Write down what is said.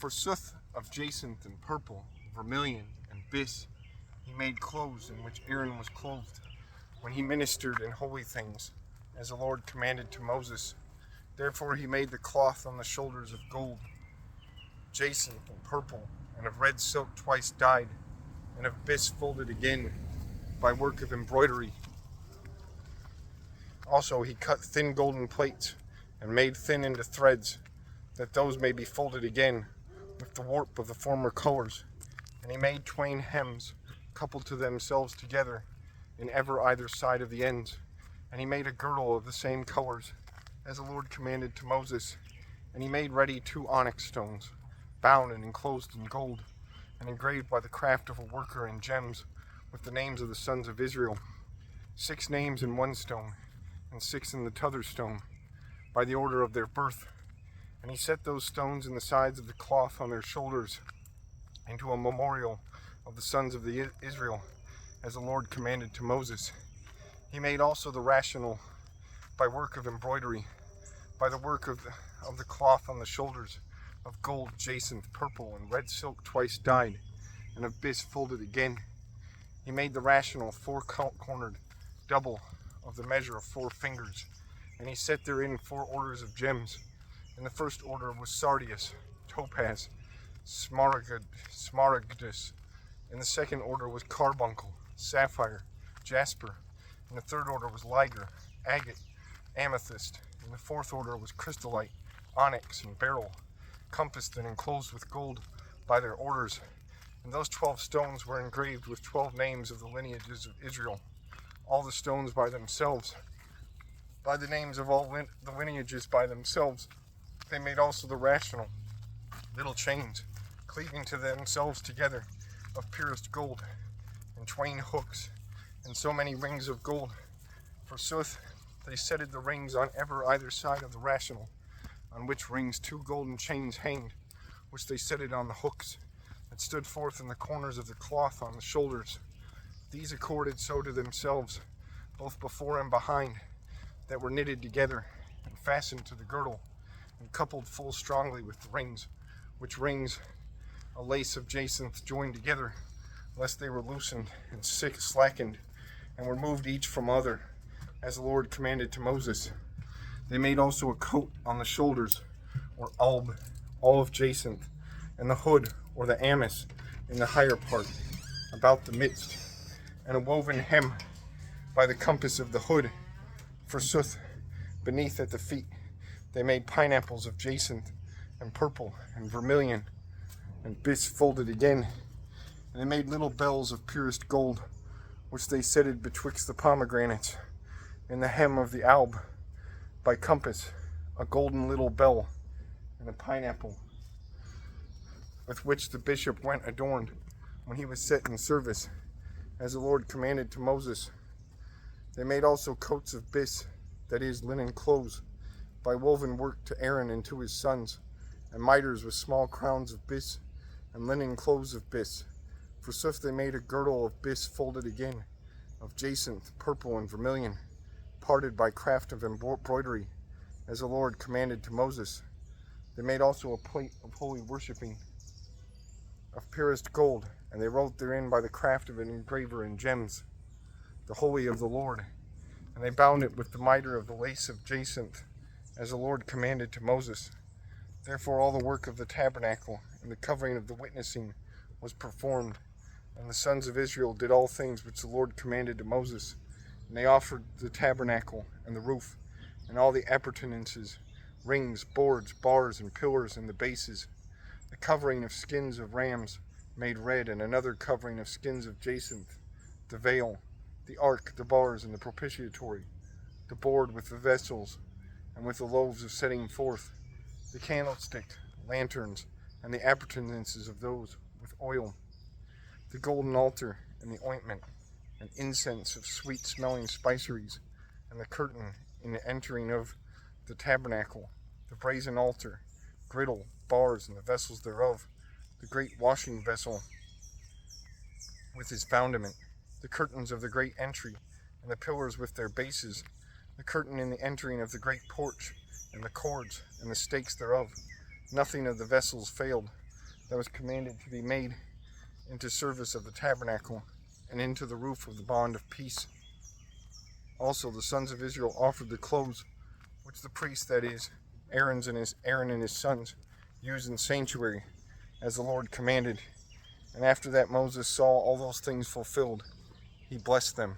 Forsooth of jacinth and purple, vermilion and bis, he made clothes in which Aaron was clothed, when he ministered in holy things, as the Lord commanded to Moses. Therefore he made the cloth on the shoulders of gold, jacinth and purple, and of red silk twice dyed, and of bis folded again by work of embroidery. Also he cut thin golden plates, and made thin into threads, that those may be folded again, with the warp of the former colors. And he made twain hems, coupled to themselves together, in ever either side of the ends. And he made a girdle of the same colors, as the Lord commanded to Moses. And he made ready 2 onyx stones, bound and enclosed in gold, and engraved by the craft of a worker in gems, with the names of the sons of Israel, 6 names in one stone, and 6 in the t'other stone, by the order of their birth. And he set those stones in the sides of the cloth on their shoulders, into a memorial of the sons of Israel, as the Lord commanded to Moses. He made also the rational by work of embroidery, by the work of the cloth on the shoulders, of gold, jacinth, purple, and red silk twice dyed, and of bis folded again. He made the rational 4-cornered, double, of the measure of 4 fingers, and he set therein 4 orders of gems. And the first order was sardius, topaz, smaragdus. And the second order was carbuncle, sapphire, jasper. And the third order was liger, agate, amethyst. And the fourth order was crystallite, onyx, and beryl, compassed and enclosed with gold by their orders. And those 12 stones were engraved with 12 names of the lineages of Israel, all the stones by themselves, by the names of all the lineages by themselves. They made also the rational, little chains, cleaving to themselves together, of purest gold, and twain hooks, and so many rings of gold. Forsooth they setted the rings on ever either side of the rational, on which rings 2 golden chains hanged, which they setted on the hooks, that stood forth in the corners of the cloth on the shoulders. These accorded so to themselves, both before and behind, that were knitted together, and fastened to the girdle, and coupled full strongly with the rings, which rings a lace of jacinth joined together, lest they were loosened and slackened, and were moved each from other, as the Lord commanded to Moses. They made also a coat on the shoulders, or alb, all of jacinth, and the hood, or the amice, in the higher part, about the midst, and a woven hem by the compass of the hood. Forsooth, beneath at the feet, they made pineapples of jacinth, and purple, and vermilion, and bis folded again. And they made little bells of purest gold, which they setted betwixt the pomegranates, in the hem of the alb, by compass, a golden little bell, and a pineapple, with which the bishop went adorned, when he was set in service, as the Lord commanded to Moses. They made also coats of bis, that is, linen clothes, by woven work to Aaron and to his sons, and mitres with small crowns of bis, and linen clothes of bis. Forsooth they made a girdle of bis folded again, of jacinth, purple, and vermilion, parted by craft of embroidery, as the Lord commanded to Moses. They made also a plate of holy worshipping, of purest gold, and they wrote therein by the craft of an engraver in gems, the holy of the Lord. And they bound it with the mitre of the lace of jacinth, as the Lord commanded to Moses. Therefore all the work of the tabernacle and the covering of the witnessing was performed, and the sons of Israel did all things which the Lord commanded to Moses. And they offered the tabernacle and the roof, and all the appurtenances, rings, boards, bars, and pillars, and the bases, the covering of skins of rams made red, and another covering of skins of jacinth, the veil, the ark, the bars, and the propitiatory, the board with the vessels, and with the loaves of setting forth, the candlestick, lanterns, and the appurtenances of those with oil, the golden altar, and the ointment, and incense of sweet-smelling spiceries, and the curtain in the entering of the tabernacle, the brazen altar, griddle, bars, and the vessels thereof, the great washing vessel with his foundament, the curtains of the great entry, and the pillars with their bases, the curtain in the entering of the great porch, and the cords, and the stakes thereof. Nothing of the vessels failed, that was commanded to be made into service of the tabernacle and into the roof of the bond of peace. Also the sons of Israel offered the clothes which the priest, that is, Aaron and his sons, used in the sanctuary, as the Lord commanded. And after that Moses saw all those things fulfilled, he blessed them.